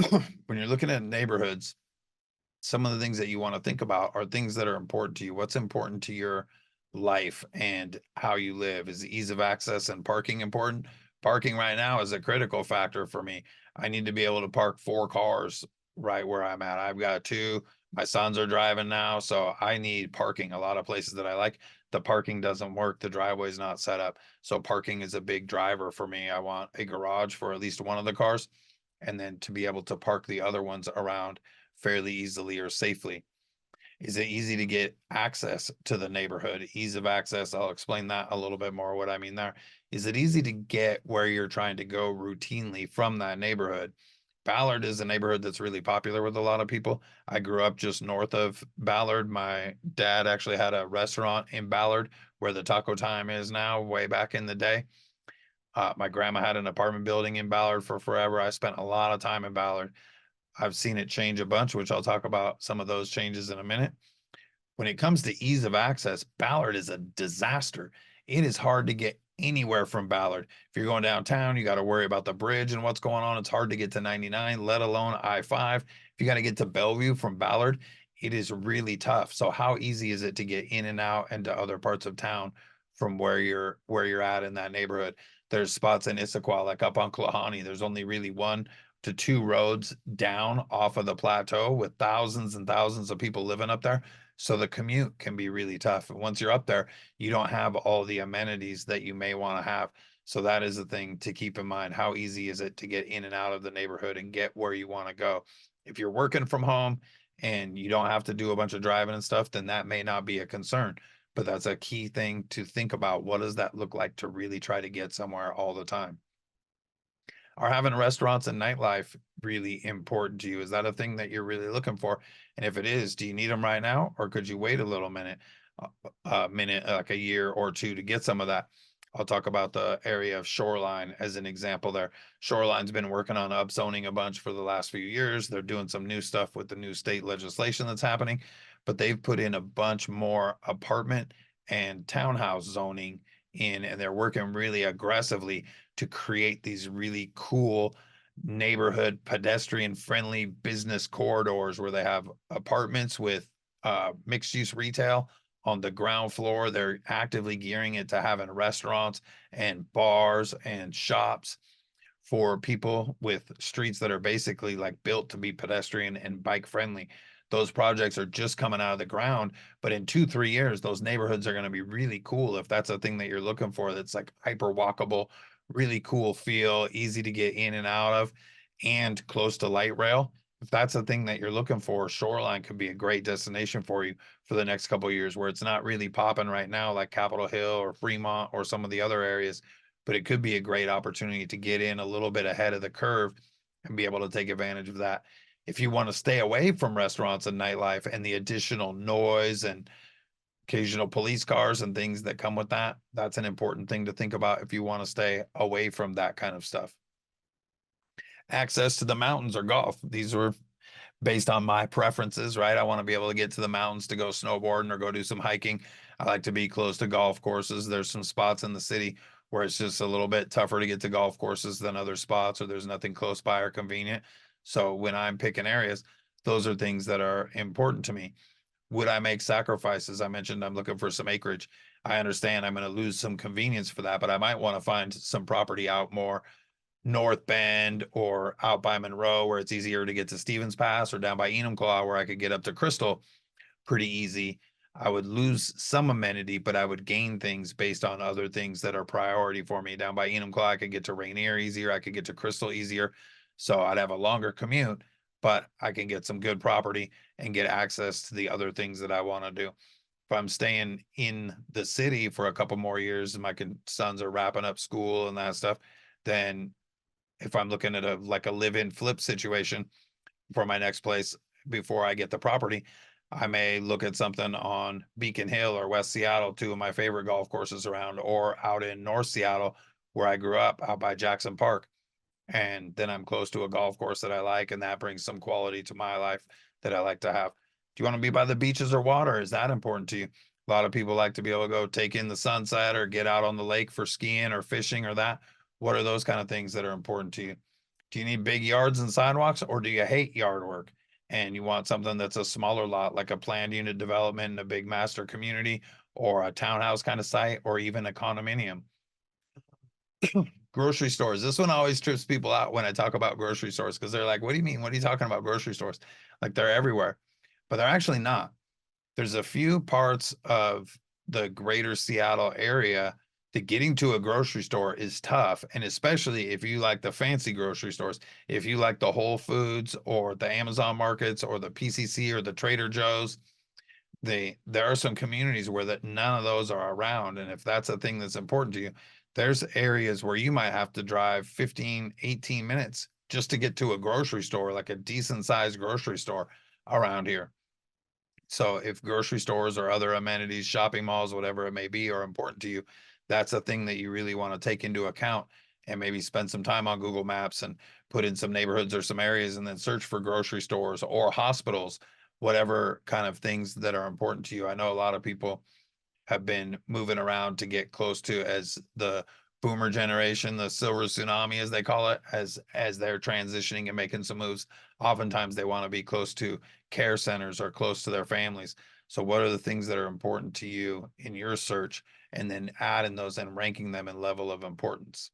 When you're looking at neighborhoods, some of the things that you want to think about are things that are important to you. What's important to your life and how you live? Is the ease of access and parking important? Parking right now is a critical factor for me. I need to be able to park 4 cars right where I'm at. I've got two. My sons are driving now, so I need parking. A lot of places that I like, the parking doesn't work. The driveway's not set up. So parking is a big driver for me. I want a garage for at least one of the cars and then to be able to park the other ones around fairly easily or safely. Is it easy to get access to the neighborhood? Ease of access, I'll explain that a little bit more what I mean there. Is it easy to get where you're trying to go routinely from that neighborhood? Ballard is a neighborhood that's really popular with a lot of people. I grew up just north of Ballard. My dad actually had a restaurant in Ballard where the Taco Time is now, way back in the day. My grandma had an apartment building in Ballard for forever. I spent a lot of time in Ballard. I've seen it change a bunch, which I'll talk about some of those changes in a minute. When it comes to ease of access, Ballard is a disaster. It is hard to get anywhere from Ballard. If you're going downtown, you got to worry about the bridge and what's going on. It's hard to get to 99, let alone I-5. If you got to get to Bellevue from Ballard, it is really tough. So how easy is it to get in and out and to other parts of town from where you're at in that neighborhood? There's spots in Issaquah, like up on Klahani. There's only really 1 to 2 roads down off of the plateau with thousands and thousands of people living up there. So the commute can be really tough. And once you're up there, you don't have all the amenities that you may want to have. So that is the thing to keep in mind. How easy is it to get in and out of the neighborhood and get where you want to go? If you're working from home and you don't have to do a bunch of driving and stuff, then that may not be a concern. But that's a key thing to think about. What does that look like to really try to get somewhere all the time? Are having restaurants and nightlife really important to you? Is that a thing that you're really looking for? And if it is, do you need them right now, or could you wait a minute, like a year or two to get some of that? I'll talk about the area of Shoreline as an example there. Shoreline's been working on upzoning a bunch for the last few years. They're doing some new stuff with the new state legislation that's happening, but they've put in a bunch more apartment and townhouse zoning in, and they're working really aggressively to create these really cool neighborhood pedestrian friendly business corridors where they have apartments with mixed use retail on the ground floor. They're actively gearing it to having restaurants and bars and shops for people with streets that are basically like built to be pedestrian and bike friendly. Those projects are just coming out of the ground, but in 2, 3 years, those neighborhoods are going to be really cool. If that's a thing that you're looking for, that's like hyper walkable, really cool feel, easy to get in and out of, and close to light rail. If that's a thing that you're looking for, Shoreline could be a great destination for you for the next couple of years, where it's not really popping right now like Capitol Hill or Fremont or some of the other areas, but it could be a great opportunity to get in a little bit ahead of the curve and be able to take advantage of that. If you want to stay away from restaurants and nightlife and the additional noise and occasional police cars and things that come with that, that's an important thing to think about if you want to stay away from that kind of stuff. Access to the mountains or golf. These are based on my preferences, right? I want to be able to get to the mountains to go snowboarding or go do some hiking. I like to be close to golf courses. There's some spots in the city where it's just a little bit tougher to get to golf courses than other spots, or there's nothing close by or convenient. So when I'm picking areas, those are things that are important to me. Would I make sacrifices? I mentioned I'm looking for some acreage. I understand I'm going to lose some convenience for that, but I might want to find some property out more North Bend or out by Monroe where it's easier to get to Stevens Pass, or down by Enumclaw where I could get up to Crystal pretty easy. I would lose some amenity, but I would gain things based on other things that are priority for me. Down by Enumclaw, I could get to Rainier easier. I could get to Crystal easier. So I'd have a longer commute, but I can get some good property and get access to the other things that I want to do. If I'm staying in the city for a couple more years, my sons are wrapping up school and that stuff, then if I'm looking at a live-in flip situation for my next place before I get the property, I may look at something on Beacon Hill or West Seattle, two of my favorite golf courses around, or out in North Seattle where I grew up out by Jackson Park. And then I'm close to a golf course that I like, and that brings some quality to my life that I like to have. Do you want to be by the beaches or water? Is that important to you? A lot of people like to be able to go take in the sunset or get out on the lake for skiing or fishing or that. What are those kind of things that are important to you? Do you need big yards and sidewalks, or do you hate yard work and you want something that's a smaller lot, like a planned unit development in a big master community, or a townhouse kind of site, or even a condominium? Grocery stores. This one always trips people out when I talk about grocery stores, because they're like, what do you mean? What are you talking about grocery stores? Like, they're everywhere, but they're actually not. There's a few parts of the greater Seattle area that getting to a grocery store is tough. And especially if you like the fancy grocery stores, if you like the Whole Foods or the Amazon markets or the PCC or the Trader Joe's, there are some communities where that none of those are around. And if that's a thing that's important to you, there's areas where you might have to drive 15, 18 minutes just to get to a grocery store, like a decent sized grocery store around here. So if grocery stores or other amenities, shopping malls, whatever it may be, are important to you, that's a thing that you really want to take into account, and maybe spend some time on Google Maps and put in some neighborhoods or some areas and then search for grocery stores or hospitals, whatever kind of things that are important to you. I know a lot of people have been moving around to get close to, as the boomer generation, the silver tsunami as they call it, as they're transitioning and making some moves. Oftentimes they want to be close to care centers or close to their families. So what are the things that are important to you in your search, and then adding those and ranking them in level of importance?